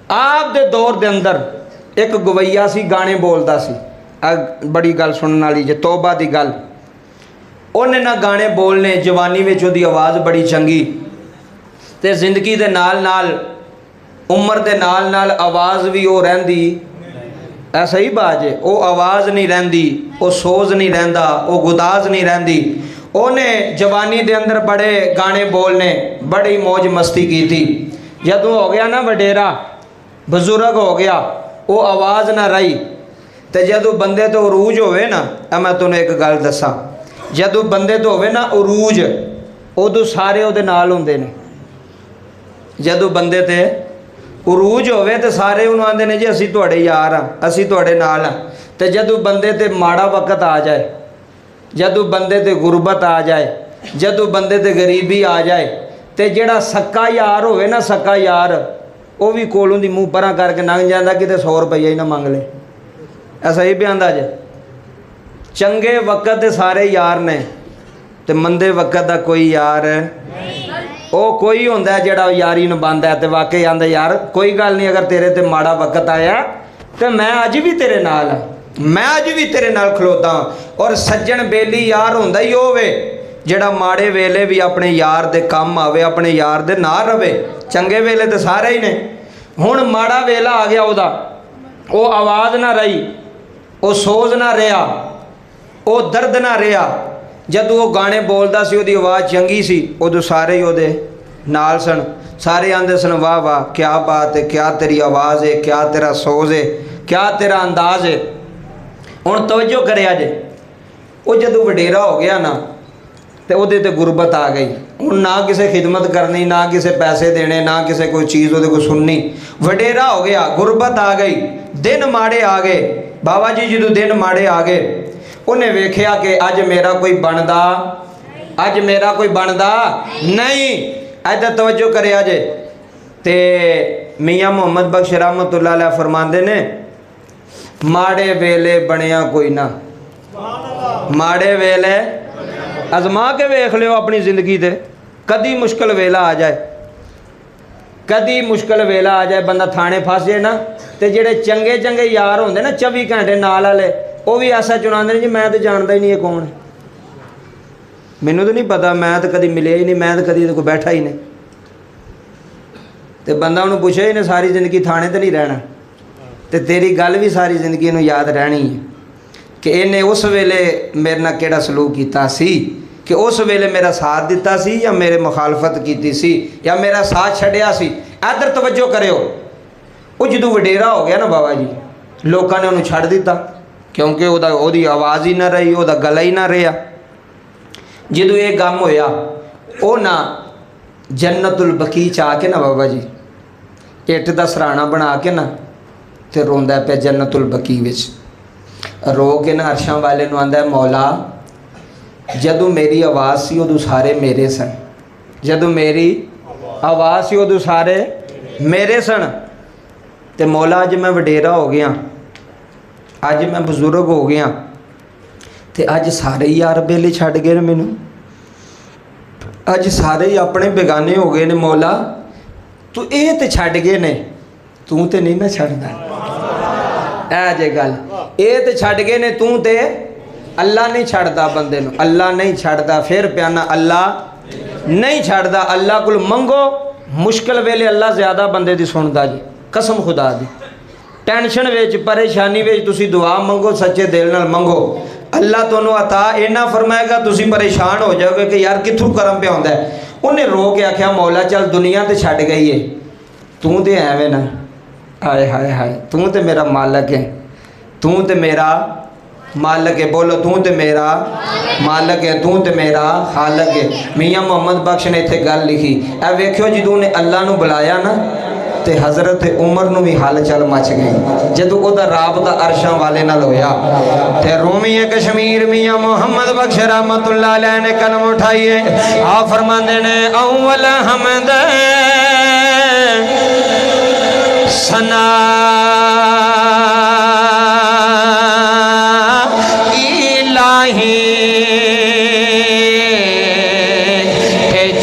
آپ دے دور دے اندر ایک گویا سی گانے بولدا سی، بڑی گل سنن والی جے، توبہ دی گل۔ انہیں نہ گانے بولنے، جوانی وچ دی آواز بڑی چنگی، تے زندگی دے نال نال عمر دے نال نال آواز بھی وہ رہندی، ایسا ہی بات ہے، وہ آواز نہیں رہندی، وہ سوز نہیں رہندا، وہ گداز نہیں رہندی۔ انہیں جوانی دے اندر بڑے گانے بولنے، بڑی موج مستی کی تھی۔ جدوں ہو گیا نا وڈیرا، بزرگ ہو گیا، وہ آواز نہ رہی، تے جدوں بندے تو عروج ہوئے نا، میں تمہیں ایک گل دساں، جدوں بندے تو ہوئے نا عروج، ادو سارے وہ نال ہوندے نے۔ جدوں بندے تے عروج ہوئے تو سارے انہوں آندے نے جی اسی تواڈے یار ہاں، اسی تواڈے نال ہاں۔ تے جدوں بندے تے ماڑا وقت آ جائے، جدوں بندے تے غربت آ جائے، جدوں بندے تے غریبی آ جائے، تے جڑا سکا یار ہوئے نا، سکا یار، وہ بھی کولوں دی منہ پراں کر کے لنگ جاندا کتے 100 روپیہ ہی نہ منگ لے، ایسا ہی بیاندا جے۔ چنگے وقت دے سارے یار نے، تے مندے وقت دا کوئی یار وہ کوئی ہوندا ہے جڑا یاری نبھاندا ہے، تے واقعی آندا یار کوئی گل نہیں، اگر تیرے تے ماڑا وقت آیا تے میں اج بھی تیرے نال ہاں، میں اج بھی تیرے نال کھلوتا ہاں۔ اور سجن بیلی یار ہوندا ہی ہووے جڑا ماڑے ویلے بھی اپنے یار دے کام آوے، اپنے یار دے نال رہے۔ چنگے ویلے تے سارے ہی نے، ہن ماڑا ویلا آ گیا اودا، وہ آواز نہ رہی، وہ سوز نہ رہا، وہ درد نہ رہا۔ جدوں وہ گانے بولدا سی، وہ آواز چنگی سی، ادو سارے ہی وہ نال سن، سارے آندے سن واہ واہ کیا بات ہے، کیا تیری آواز ہے، کیا تیرا سوز ہے، کیا تیرا انداز ہے۔ ہن توجہ کریا جے، وہ جدوں وڈیرا ہو گیا نا، تے وہ تے غربت آ گئی، ہن نہ کسے خدمت کرنی، نہ کسے پیسے دینے، نہ کسے کوئی چیز وہ کو سننی، وڈیرا ہو گیا، غربت آ گئی، دن ماڑے آ گئے۔ بابا جی جدوں دن ماڑے آ گئے، انہیں ویکھیا کہ اج میرا کوئی بندا، اج میرا کوئی بندا نہیں۔ ادھر توجہ کریا جے، تے میاں محمد بخش رحمت اللہ علیہ فرماندے نے، ماڑے ویلے بنیا کوئی نہ، ماڑے ویلے ازما کے ویکھ لیو اپنی زندگی دے، کدی مشکل ویلا آ جائے، کدی مشکل ویلا آ جائے، بندہ تھانے پھس جائے نا، تے جڑے چنگے چنگے یار ہوندے نا 24 گھنٹے نال والے، وہ بھی ایسا چناندے نے جی میں تو جانتا ہی نہیں ہے کون ہے، مینوں تو نہیں پتا، میں تو کدی ملے ہی نہیں، میں تو کدی کوئی بیٹھا ہی نہیں۔ تے بندہ انہوں پوچھے ہی نہیں ساری زندگی تھانے تے نہیں رہنا، تے تیری گل بھی ساری زندگی انہوں یاد رہنی ہے کہ انہیں اس ویلے میرے نال کیڑا سلوک کیتا سی، کہ اس ویلے میرا ساتھ دیتا سی یا میرے مخالفت کیتی سی یا میرا ساتھ چھڑیا سی۔ ادھر توجہ کریو، وہ جدوں وڈیرا ہو گیا نا بابا جی، لوکاں نے انہوں چھڑ دیتا، کیونکہ وہ دی آواز ہی نہ رہی، وہ دا گلا ہی نہ رہا۔ جدوں یہ گم ہویا، وہ نہ جنت البقیع چ آ کے نا بابا جی اٹ دا سرانا بنا کے نا تے روندا پیا جنت البقیع وچ، رو کے نا عرشاں والے نوں آندا ہے مولا جدوں میری آواز سی ادو سارے میرے سن، جدوں میری آواز سی ادو سارے میرے سن، تے مولا اج میں وڈیرا ہو گیا، اج میں بزرگ ہو گیا، تے اج سارے یار بیلے چھڈ گئے نے مینوں، اج سارے ہی اپنے بیگانے ہو گئے نے، مولا تو اے تے چھڈ گئے نے، تو تے نہیں نہ چھڈدا، اے جے گل، اے تے چھڈ گئے نے، تو تے اللہ نہیں چھڈدا بندے نوں، اللہ نہیں چھڈدا، پھر پیانا اللہ نہیں چھڈدا۔ اللہ کول منگو، مشکل ویلے اللہ زیادہ بندے دی سندا جی، قسم خدا دی، ٹینشن وچ پریشانی وچ تسی دعا منگو، سچے دل نال منگو، اللہ تانوں عطا اینا فرمائے گا، تسی پریشان ہو جاؤ گے کہ یار کتھوں کرم پہ ہوندا ہے۔ انہیں رو کے آکھیا مولا چل دنیا تے چھڈ گئی ہے، تو تے ایویں نہ، ہائے ہائے ہائے، تو تے میرا مالک ہے، تو تے میرا مالک ہے، بولو تو تے میرا مالک ہے، تو تے میرا خالق ہے۔ میاں محمد بخش نے اتنے گل لکھی، اے ویکھو جدوں نے اللہ نو بلایا نا تے حضرت عمر نو بھی حال چل مچ گئی، جدوں او دا رابطہ عرشاں والے نال ہویا، تے رومی کشمیر میاں محمد بخش رحمت اللہ علیہ نے قلم اٹھائیے، آپ فرماندے نے اول حمد ثنا الہی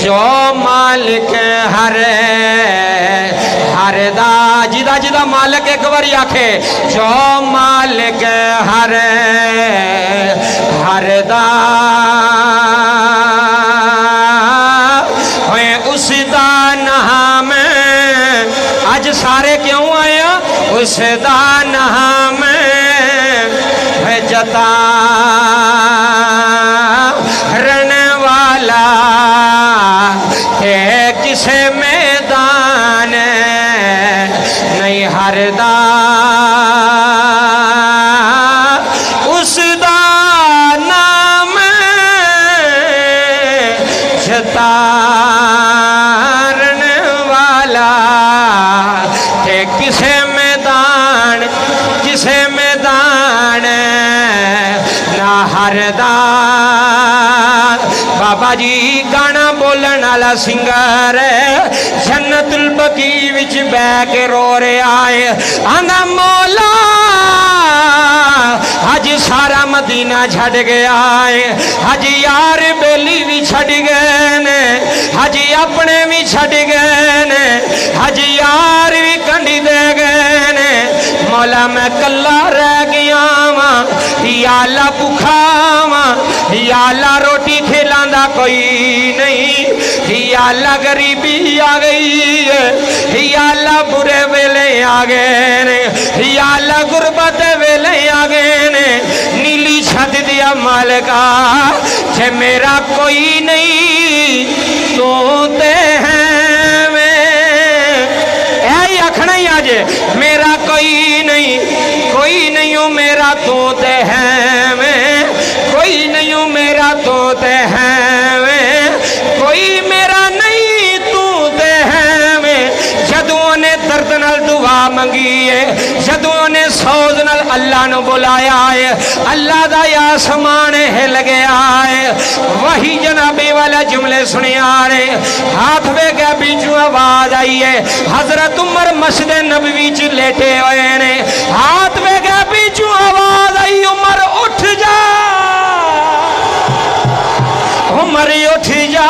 جو مالک ہر دا जिदा जिदा मालिक एक बारी आखे जो मालिक हर हर दा उसदा नाम अज सारे क्यों आया उसदा नाम जता रण वाला के किसे मैदान नहीं हरदा उसदा नाम जता बाबा जी गाना बोलन वाला सिंगर जन्नतुल बकी विच बह के रो रहा है आंदा मौला अज सारा मदीना छड़ गया है अज यार बेली भी छड़ गए ने अज अपने भी छड़ गए ने अज यार भी कंडी दे गए ने मौला मैं कला रह गया वा या अल्लाह भुखा वा या अल्लाह रोटी खिलांदा कोई नहीं या अल्लाह गरीबी आ गई है या अल्लाह बुरे वेले आ गए ने या अल्लाह गुरबत वेले आ गए ने नीली छत दिया मालिका जे मेरा कोई नहीं तो ते है आखना ही आज मेरा कोई नहीं हूँ मेरा तो ते है मैं कोई नहीं हूँ मेरा तो ते है मैं कोई मेरा नहीं तू ते है मैं जदों ने दर्द नाल दुआ मंगी है जदों ने सौज नाल अल्लाह नु बुलाया है अल्लाह दा आसमान हिल गया है वही जनाबे वाला जुमले सुनिया ने हाथ वे गया बीचों आवाज आई है हजरत उमर मस्जिद नबवी च लेटे हुए ने हाथ वे गया बीचों आवाज आई उमर उठ जा उमर उठ जा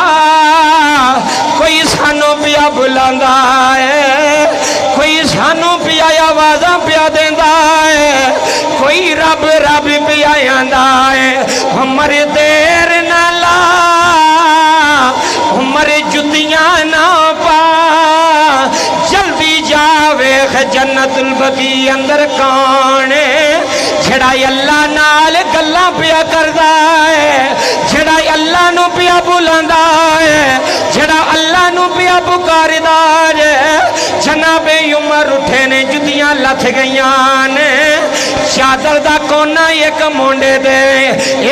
कोई सानू पिया बुलांदा है कोई सानू पिया आवाज़ां पिया देंदा है कोई रब रब पिया आंदा है उमर देर ना ला उमर जुतियां ना पा जल्दी जावे जन्नतुल बकी अंदर कौन जेड़ा अल्लाह नाल गल्लां पिया करदा है जेड़ा अल्लाह नू पिया बुलांदा है जेड़ा अल्लाह नू पिया पुकारदा है जनाबे उमर उठे ने जुतियां लथ गईयां ने चादर दा कोना एक मुंडे दे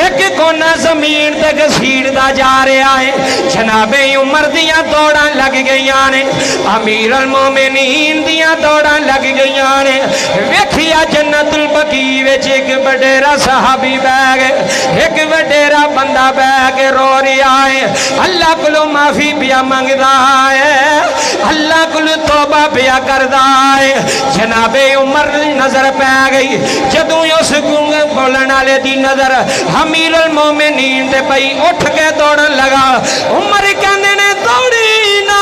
एक कोना जमीन ते घसीड़दा जा रहा है जनाबे उमर दियां दौड़ां लग गईयां ने अमीर अल मोमिनीन दियां दौड़ां लग गईयां ने वेखिया जन्नतुल बकी विच एक वडेरा सहाबी बह गए एक वडेरा बंदा बह के रो रहा है अल्लाह कोलों माफी पिया मंगदा है अल्लाह कोलों तौबा पिया करदा है जनाबे उमर नजर पै गई जदों उस गूंगे बोलण वाले दी नजर अमीर अल मोमिनीन ते पई उठ के दौड़न लगा उमर कहंदे ने दौड़ी ना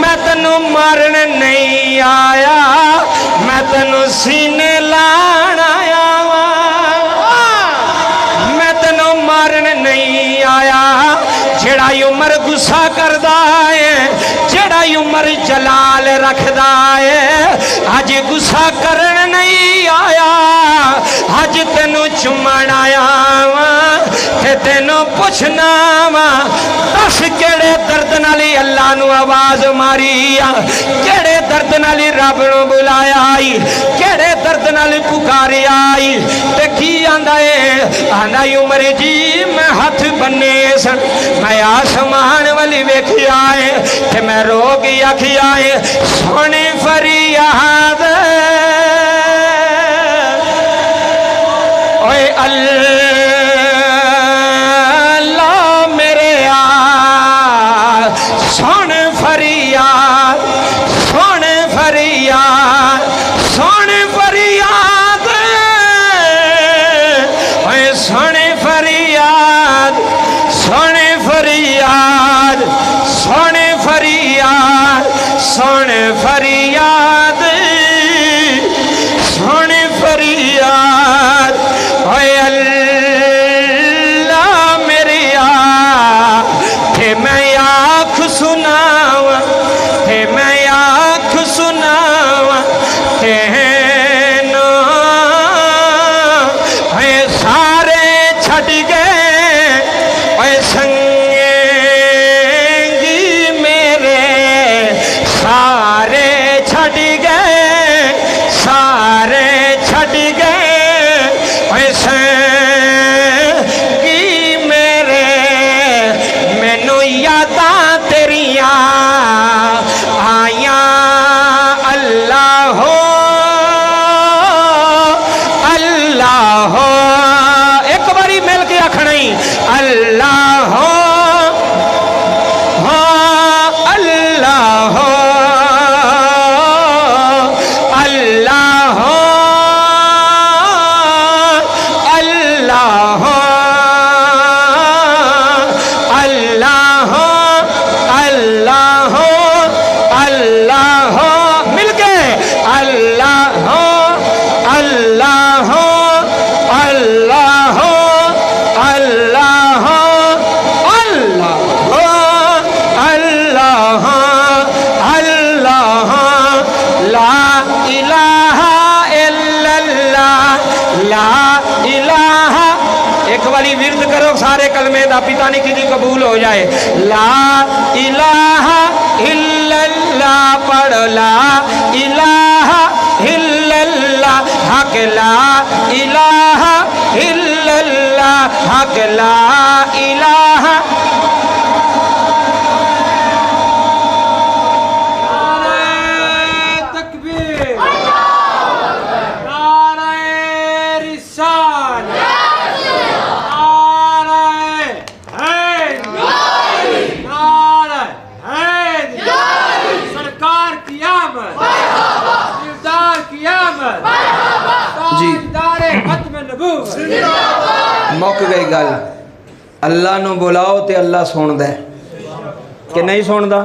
मैं तैनू मारन नहीं आया मैं तैनू सीने लाण आया मैं तैनू मारन नहीं आया जेड़ा उमर गुस्सा करदा है जेड़ा उमर जलाल रखदा है अज गुस्सा करन नहीं आया अज तेनू चुमन आया वा ते तेनू पुछना वा दस केड़े दर्द नाली अल्लाह नू आवाज मारी आ केड़े दर्द नाली रब नू बुलाया आई केड़े दर्द नाली पुकारी आई ते की आंदा है आंदा उमर जी मैं हाथ बन्ने सन मैं आसमान वाली वेखिया है ते मैं रो के आखिया है सोनी फरियाद ओए अल्लाह मेरे आ सुन फरियाद सुन फरियाद सुन फरियाद ओए सुन फरियाद सुन फरियाद सुन फरियाद सुन फरियाद सुन फरियाद ओए अल्लाह मेरी थे मैं आँख सुनावा थे मैं आँख सुनावा तेनो है सारे छड़ गए ओए संगी मेरे सारे छड़ गए सारे छड़ गए ओए संगी मेरे मैनू यादां तेरियां आया अल्लाह हो अल्लाह हो एक बारी मिल के आखना ही अल्लाह हो अल्लाह हो अल्लाह हो अल्लाह हो अल्लाह हो अल्लाह हो अल्लाह हो मिल के अल्लाह हो अल्लाह हो अल्लाह हो अल्लाह हो अल्लाह हो अल्लाह हो अल्लाह हो ला इलाहा इल्लल्लाह ला इलाहा एक बारी विरद करो सारे कलमे दा पिता नहीं किसी कबूल हो जाए ला इलाहा इल्लल्लाह पढ़ ला इलाहा इल्लल्लाह हक ला इलाहा इल्लल्लाह हक ला इलाहा तकबीर नारे रिसालत नारे हैदर नारे हैदर सरकार की आमद दिलदार की आमद जी। ताजदारे खत्म नबूवत मुक गई गल अल्लाह नू बुलाओ तो अल्लाह सुनदा है कि नहीं सुनदा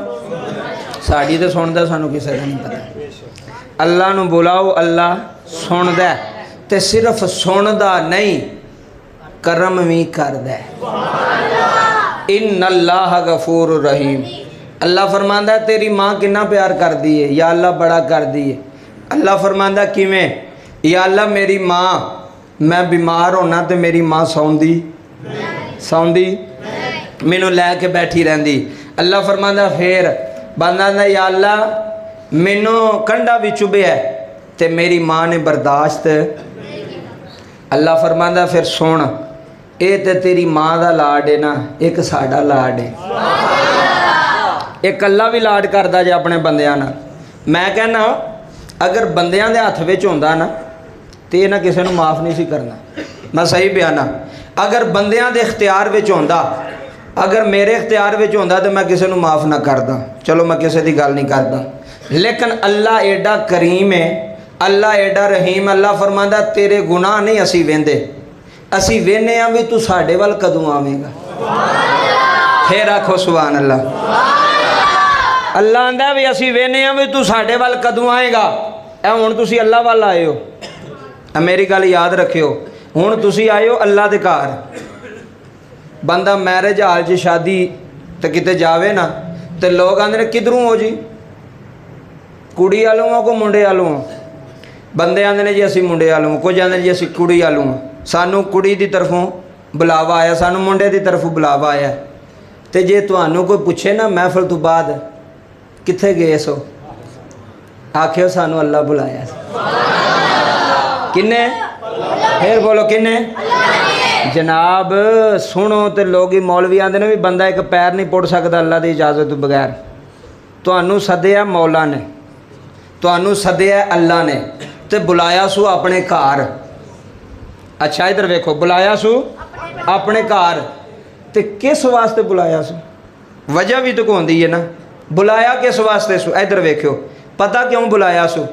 साड़ी तो सुनदा सानू किसी का नहीं पता अल्लाह नू बुलाओ अल्लाह सुनदा है ते सिर्फ सुनदा नहीं करम भी करदा है इन्न अल्लाह गफूर रहीम अल्लाह फरमांदा है तेरी माँ कितना प्यार कर दी है या अल्लाह बड़ा कर दी है अल्लाह फरमांदा किवें या अल्लाह मेरी माँ मैं बीमार होना तो मेरी माँ सौंदी सौंदी मैनू लैके बैठी रहिंदी अल्लाह फरमांदा फिर बंदा आंदा या अल्लाह मैनू कंडा भी चुभया ते मेरी माँ ने बर्दाश्त अल्लाह फरमांदा फिर सुन ये तो तेरी माँ का लाड है ना एक साडा लाड है एक अल्लाह भी लाड करदा जे अपने बंदियां नाल मैं कहना अगर बंदियां दे हत्थ विच होंदा ना तो ये ना किसी को माफ़ नहीं सी करना मैं सही बयाना अगर बंदियां दे इख्तियार विच होंदा अगर मेरे इख्तियार विच होंदा तो मैं किसी को माफ़ ना करदा चलो मैं किसी की गल नहीं करदा लेकिन अल्लाह एडा करीम है अल्लाह एडा रहीम अल्लाह फरमांदा तेरे गुनाह नहीं असी वेंदे असी वेने आ भी तू साडे वल कदों आवेगा फिर आखो सुभान अल्लाह अल्लाह आंदा भी असी वेने आ भी तू साडे वल कदों आएगा ए हुण तुसी अल्लाह वल आए हो मेरी गल याद रखियो हुण तुसी आए हो अल्लाह दे घर बंदा मैरिज हाल च शादी तो किते जावे ना तो लोग आंदे ने किधरों हो जी कुड़ी वालों हो को मुंडे वालों हो बंदे आंदे ने जी असी मुंडे वालों कुछ आंदे जी असी कुड़ी वालों सानू कुड़ी की तरफों बुलावा आया सानू मुंडे की तरफों बुलावा आया तो जे तुहानू कोई पूछे ना महफिल तो बाद कित्थे गए सो आखियो सानू अल्लाह बुलाया किन्ने फिर बोलो किन्ने जनाब सुनो तो लोग ही मौलवी आते ने भी बंदा एक पैर नहीं पुट सकता अल्लाह की इजाज़त तो बगैर तुहानू सद्या मौला ने तुहानू सद्या अल्लाह ने तो बुलाया सू अपने घर अच्छा इधर वेखो बुलाया सू अपने घर तो किस वास्ते बुलाया सू वजह भी तो होंदी है ना बुलाया किस वास्ते सू इधर वेख्यो पता क्यों बुलाया सू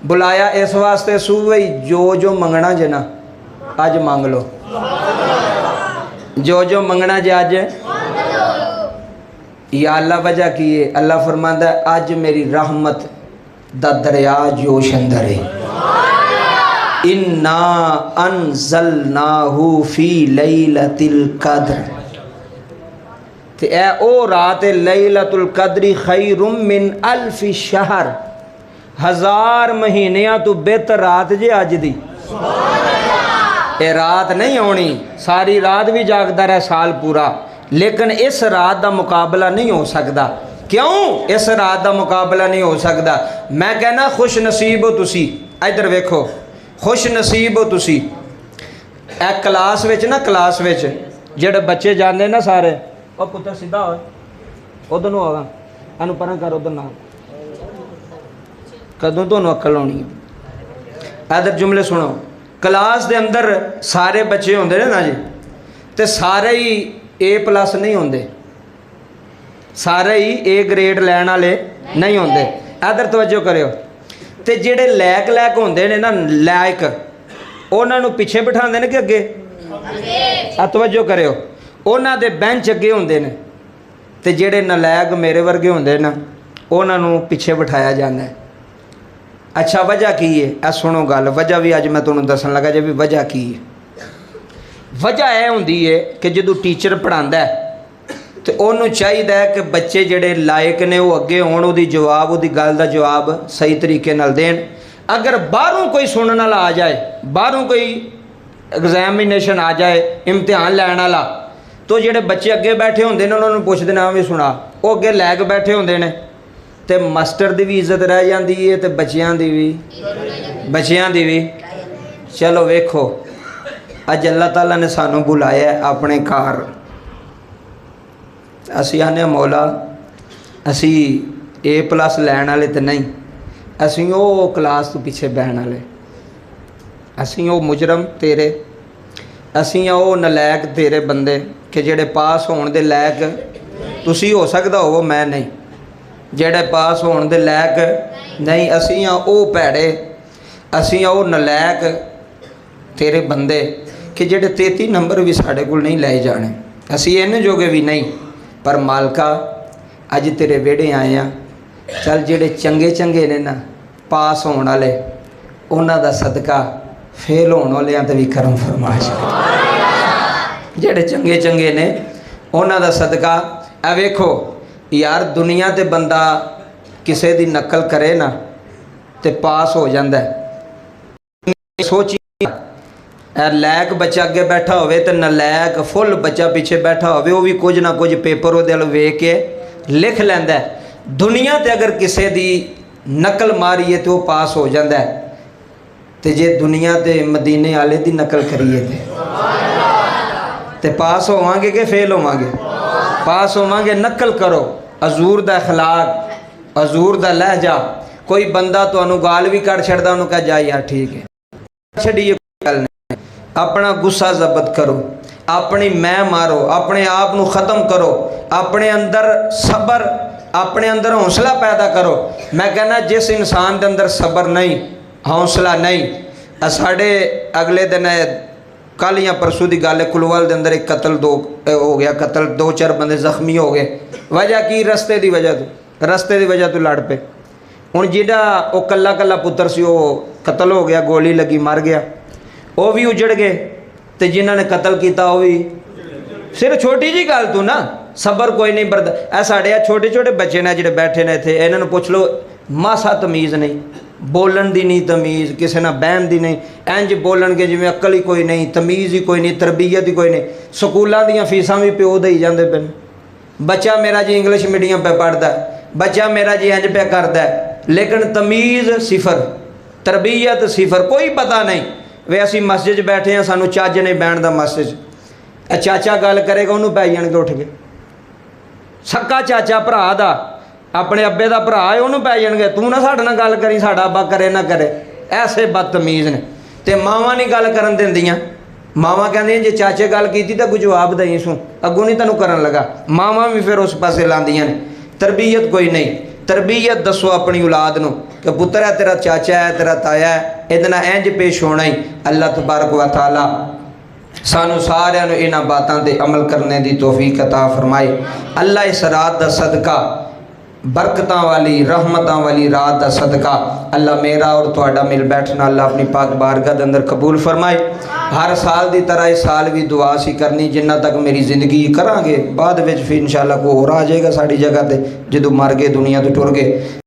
बुलाया इस वास्ते सू भाई जो मंगना जे ना अज मंग लो जो मंगना जे अज या अल्लाह वजह की है अल्लाह फरमांदा अज मेरी रहमत दा दरिया जोश अंदर है। इन्ना अनज़लनाहु फी लैलतिल कद्र, ते ए ओ रात लैलतुल कद्री खैरुम मिन अल्फि शहर, 1000 महीनियां तो बेहतर रात जे अज दी। ये रात नहीं आनी, सारी रात भी जागदा रहे साल पूरा, लेकिन इस रात का मुकाबला नहीं हो सकता। क्यों इस रात का मुकाबला नहीं हो सकता? मैं कहना खुश नसीब हो तुसी। इधर वेखो, खुश नसीब हो तुसी। ए क्लास विच ना, क्लास विच जेड़े बच्चे जाते ना सारे, और पुत्र सीधा हो उधर नु आगा, एनु परां कर, उधर ना कदों तुहानूं अकल आउणी है। इधर जुमले सुनो। क्लास दे अंदर सारे बच्चे होंदे ने ना जी, ते सारे ही A+ नहीं होंदे, सारे ही A ग्रेड लैण वाले नहीं होंदे। इधर तवज्जो करियो। ते जेड़े लैक लैक होंदे ने ना, लायक, उन्हां नूं पिछे बिठांदे ने कि अगे? तवज्जो करियो। उन्हां दे बेंच अगे होंदे ने, ते जेड़े नलायक मेरे वर्गे होंदे ना, उन्हां नूं पिछे बिठाया जांदा है। अच्छा, वजह की है? ए सुनो गल, वजह भी अज मैं तुहानूं दसन लगा जे भी वजह की है। वजह यह होंदी है कि जदों टीचर पढ़ांदा है तो उन्होंने चाहिए है कि बच्चे जिहड़े लायक ने वो अगे होण, उहदी जवाब, उहदी गल दा जवाब सही तरीके नाल देण। अगर बाहरों कोई सुनने वाला आ जाए, बाहरों कोई एग्जामिनेशन आ जाए, इम्तिहान लैण वाला, तो जिहड़े बच्चे अगे बैठे होंदे ने उन्होंने पुछदे ने भी सुना, वो अगे लैक बैठे होंदे ने, ते मास्टर दी भी इज्जत रह जाती है, तो बच्चियां दी भी। चलो वेखो, अज अल्लाह ताला ने सानू बुलाया अपने घर। असी आने मौला, असी A+ लैण वाले तो नहीं, असी वो क्लास तो पिछे बहन वाले, असी वो मुजरम तेरे, असी वो नलैक तेरे बंदे कि जेड़े पास होने दे लैक तुसी हो सकदा हो, मैं नहीं, जेड़े पास होने दे लैक नहीं, असी वो भैड़े, असी वो नलैक तेरे बंदे कि जेड़े 33 नंबर भी साढ़े कोल नहीं लै जाने, असी इन्ने जोगे भी नहीं। पर मालका अज तेरे वेड़े आए हैं, चल जेड़े चंगे चंगे ने ना, पास होने वाले, उन्हां दा सदका फेल होने वालियां ते भी करम फरमा। जेड़े चंगे चंगे ने उन्हां दा सदका। आ वेखो यार, दुनिया ते बंदा किसे दी नकल करे ना ते पास हो जांदा है। सोची लैक बच्चा अगे बैठा होवे ते नलैक फुल बच्चा पीछे बैठा होवे, वो भी कुछ ना कुछ पेपर वो दिल वेख के लिख लैंदा है। दुनिया ते अगर किसे दी नकल मारीए तो वह पास हो जाता है, तो जे दुनिया ते मदीने वाले दी नकल करिए ते पास होवांगे कि फेल होवांगे? पास होवांगे। नकल करो हजूर दा अखलाक, हजूर दा लहजा। कोई बंदा तुहानूं गाल भी कट छड़दा, उन्होंने कहा जा यार ठीक है, छड़िए गल नहीं। अपना गुस्सा जब्त करो, अपनी मैं मारो, अपने आप को ख़त्म करो, अपने अंदर सबर, अपने अंदर हौसला पैदा करो। मैं कहना जिस इंसान के अंदर सबर नहीं, हौसला नहीं, साढ़े अगले दिन कल या परसों की गल है, कुलवल के अंदर एक कतल हो गया, कतल 2-4 बंदे जख्मी हो गए। वजह की? रस्ते की वजह तो लड़ पे। हुण जिहड़ा वो कल्ला कल्ला पुत्र सी वो कतल हो गया, गोली लगी मर गया, वो भी उजड़ गए, तो जिन्होंने कतल किया वो भी। सिर्फ छोटी जी गल तू ना, सबर कोई नहीं बरदा। ए साढ़े छोटे छोटे बच्चे ने जिहड़े बैठे ने इत्थे, इन्हां नूं पुछ लो, मासा तमीज़ नहीं, बोलन दी नहीं तमीज़, किसी ना बहन दी नहीं, इंज बोलणगे जिवें अकल ही कोई नहीं, तमीज़ ही कोई नहीं, तरबीयत ही कोई नहीं। स्कूलों दी फीसां भी प्यो दई जांदे पे। बच्चा मेरा जी इंग्लिश मीडियम पे पढ़दा, बच्चा मेरा जी इंज पे करदा, लेकिन तमीज़ सिफर, तरबीयत सिफर, कोई पता नहीं। वे असी मस्जिद बैठे हैं, सानू चज नहीं बहन दा मस्जिद। चाचा गल करेगा उन्होंने पै जाणगे उठ के, सक्का चाचा भरा दा, अपने अब्बे दा भरा है उन्होंने पै जाणगे, तू ना साडे नाल गल करी, साडा अब्बा करे ना करे। ऐसे बदतमीज़ ने। ते मावां नहीं गल करन दिंदियां, मावां कहंदियां जे चाचे गल कीती तां कोई जवाब दई सू, अगों नहीं तैनूं करन लगा। मावां भी फिर उस पासे लांदियां ने। तरबीयत कोई नहीं। तरबीयत दसो अपनी औलाद नूं कि पुत्तर है तेरा चाचा है, तेरा ताया है, इहदे नाल इंज पेश होना ही। अल्लाह तबारक व तआला सानू सारिਆਂ ਨੂੰ इन्हां बातों ते अमल करने की तौफीक अता फरमाए। अल्लाह इस रात का सदका बरकतां वाली रहमतां वाली रात दा सदका अल्लाह मेरा और तुहाडा मिल बैठना अल्लाह अपनी पाक बारगाह दे अंदर कबूल फरमाए। हर साल दी तरह इस साल भी दुआ सी करनी जिन्ना तक मेरी ज़िंदगी करांगे, बाद विच फिर इंशाअल्लाह कोई होर आ जाएगा साड़ी जगह ते, जदों मर गए दुनिया तो टुर गए।